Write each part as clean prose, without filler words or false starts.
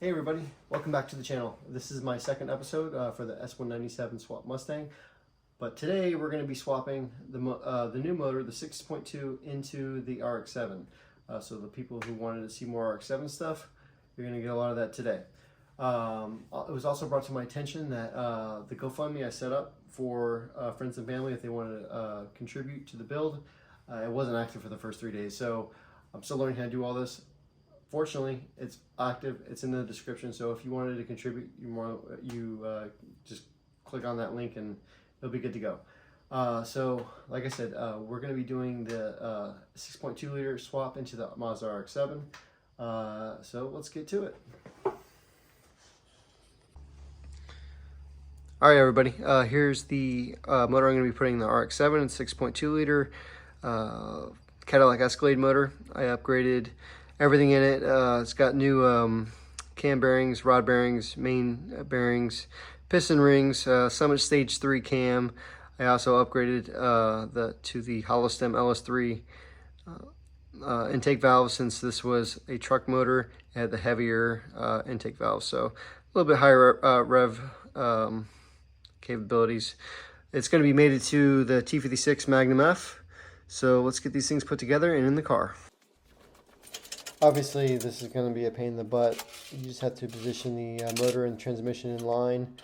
Hey everybody, welcome back to the channel. This is my second episode for the S197 Swap Mustang. But today we're going to be swapping the new motor, the 6.2, into the RX7. So the people who wanted to see more RX7 stuff, you're going to get a lot of that today. It was also brought to my attention that the GoFundMe I set up for friends and family, if they wanted to contribute to the build, it wasn't active for the first 3 days. So I'm still learning how to do all this. Fortunately, it's active. It's in the description. So if you wanted to contribute, you just click on that link and it'll be good to go. So like I said, we're going to be doing the 6.2 liter swap into the Mazda RX7. So let's get to it. All right, everybody. Here's the motor I'm going to be putting in the RX7, 6.2 liter Cadillac Escalade motor. I upgraded everything in it. It's got new cam bearings, rod bearings, main bearings, piston rings, Summit Stage 3 cam. I also upgraded to the hollow stem LS3 intake valve, since this was a truck motor. It had the heavier intake valve, so a little bit higher rev capabilities. It's going to be mated to the T56 Magnum F. So let's get these things put together and in the car. Obviously, this is going to be a pain in the butt. You just have to position the motor and transmission in line.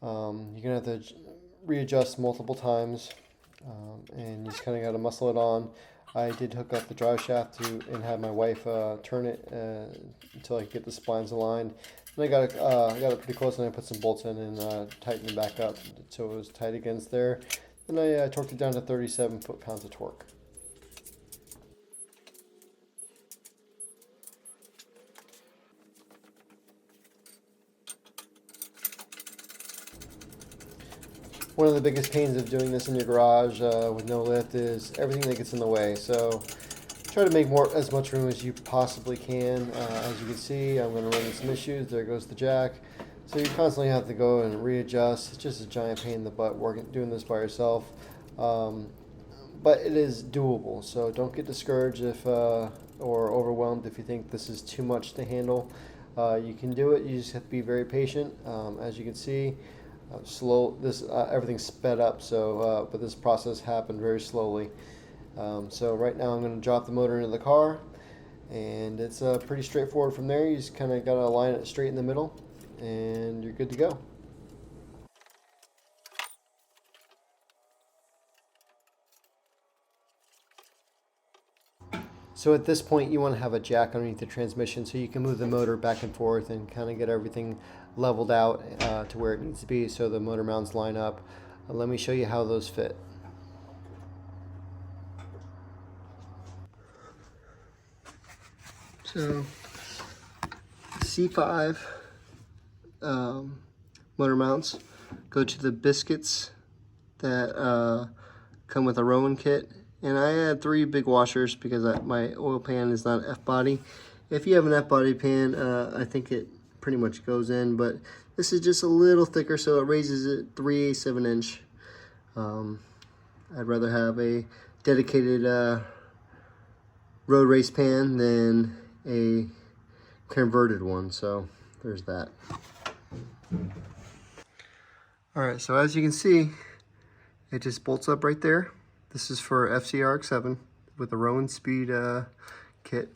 You're going to have to readjust multiple times, and you just kind of got to muscle it on. I did hook up the drive shaft and have my wife turn it until I could get the splines aligned. And I got it pretty close, and I put some bolts in and tightened it back up so it was tight against there. And I torqued it down to 37 foot-pounds of torque. One of the biggest pains of doing this in your garage with no lift is everything that gets in the way. So try to make as much room as you possibly can. As you can see, I'm going to run into some issues. There goes the jack. So you constantly have to go and readjust. It's just a giant pain in the butt doing this by yourself. But it is doable. So don't get discouraged or overwhelmed if you think this is too much to handle. You can do it. You just have to be very patient. As you can see, everything's sped up, so but this process happened very slowly. So right now I'm going to drop the motor into the car, and it's pretty straightforward from there. You just kind of got to align it straight in the middle, and you're good to go. So at this point, you want to have a jack underneath the transmission so you can move the motor back and forth and kind of get everything leveled out to where it needs to be so the motor mounts line up. Let me show you how those fit. So C5 motor mounts go to the biscuits that come with a Ronin kit. And I had 3 big washers because my oil pan is not F-body. If you have an F-body pan, I think it pretty much goes in, but this is just a little thicker, so it raises it 3/8 of an inch. I'd rather have a dedicated road race pan than a converted one, so there's that. Alright, so as you can see, it just bolts up right there. This is for RX7 with the Ronin Speed kit.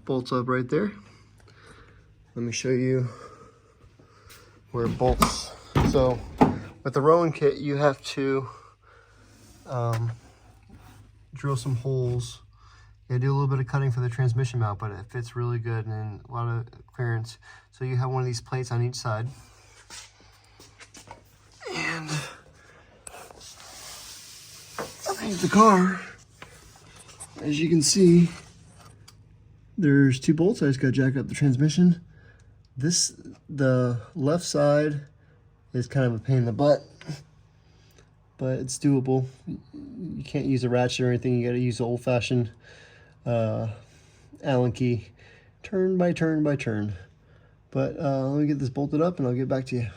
Bolts up right there. Let me show you where it bolts. So with the Ronin kit, you have to drill some holes. You do a little bit of cutting for the transmission mount, but it fits really good and a lot of clearance. So you have one of these plates on each side. And underneath the car, as you can see, there's 2 bolts. I just got to jack up the transmission. The left side is kind of a pain in the butt, but it's doable. You can't use a ratchet or anything. You got to use the old-fashioned Allen key, turn by turn by turn. But let me get this bolted up and I'll get back to you.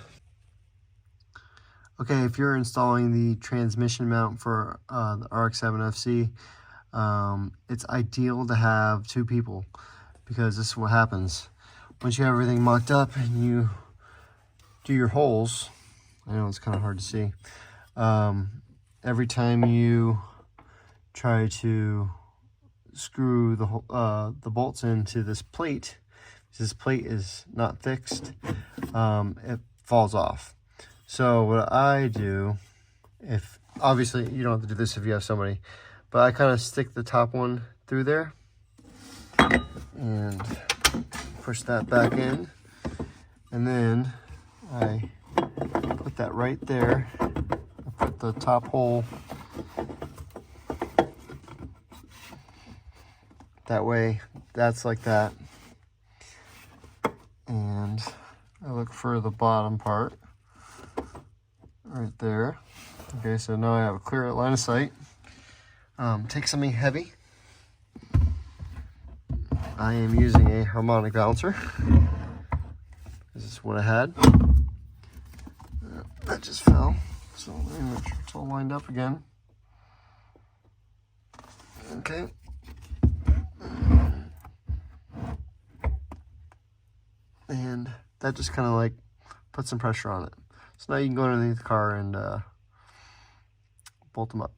Okay, if you're installing the transmission mount for the RX7 FC, it's ideal to have 2 people, because this is what happens. Once you have everything mocked up and you do your holes, I know it's kind of hard to see, every time you try to screw the bolts into this plate, this plate is not fixed, it falls off. So what I do, if obviously you don't have to do this if you have somebody, but I kind of stick the top one through there and push that back in, and then I put that right there. I put the top hole that way, that's like that, and I look for the bottom part right there. Okay, so now I have a clear line of sight. Take something heavy. I am using a harmonic balancer. This is what I had. That just fell. So let me make sure it's all lined up again. Okay. And that just kind of like put some pressure on it. So now you can go underneath the car and bolt them up.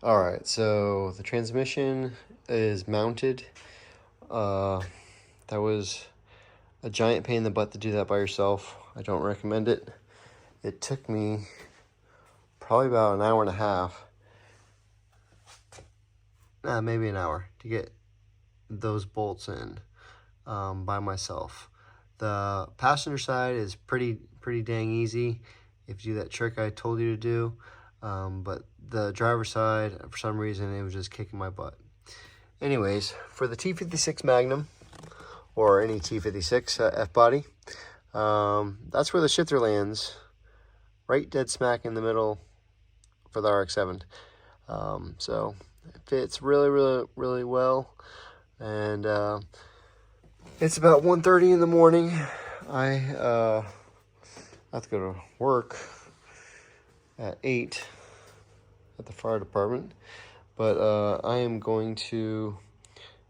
All right, so the transmission is mounted. That was a giant pain in the butt to do that by yourself. I don't recommend it. It took me probably about an hour and a half, maybe an hour, to get those bolts in by myself. The passenger side is pretty dang easy if you do that trick I told you to do. But the driver's side, for some reason, it was just kicking my butt. Anyways, for the T56 Magnum, or any T56 F-body, that's where the shifter lands, right dead smack in the middle for the RX7. So it fits really well, and it's about 1:30 in the morning. I have to go to work at 8 at the fire department, but I am going to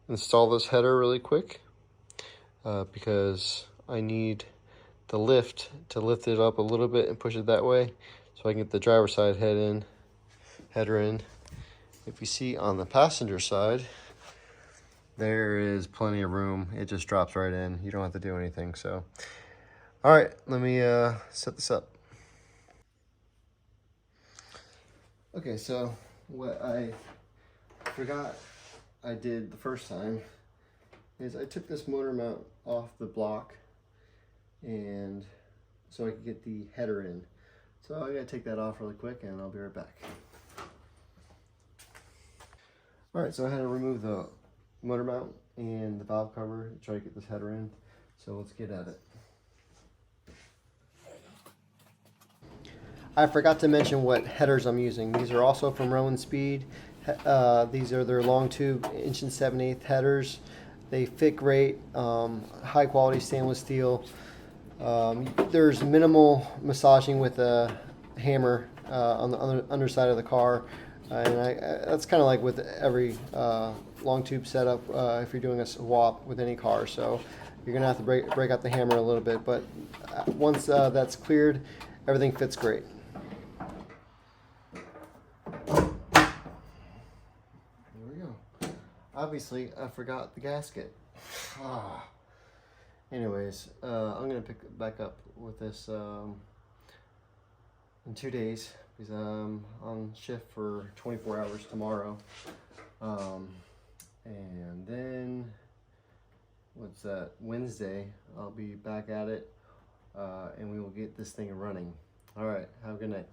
install this header really quick because I need the lift to lift it up a little bit and push it that way so I can get the driver's side header in. If you see on the passenger side, there is plenty of room. It just drops right in. You don't have to do anything. So, all right, let me set this up. Okay, so what I forgot I did the first time is I took this motor mount off the block, and so I could get the header in. So I gotta take that off really quick, and I'll be right back. All right, so I had to remove the motor mount and the valve cover to try to get this header in. So let's get at it. I forgot to mention what headers I'm using. These are also from Ronin Speed. These are their long tube 1 7/8" headers. They fit great, high quality stainless steel. There's minimal massaging with a hammer on the underside of the car. And that's kind of like with every long tube setup if you're doing a swap with any car. So you're gonna have to break out the hammer a little bit, but once that's cleared, everything fits great. There we go. Obviously, I forgot the gasket. Anyways, I'm gonna pick it back up with this in 2 days, because I'm on shift for 24 hours tomorrow. And then, what's that, Wednesday, I'll be back at it, and we will get this thing running. All right, have a good night.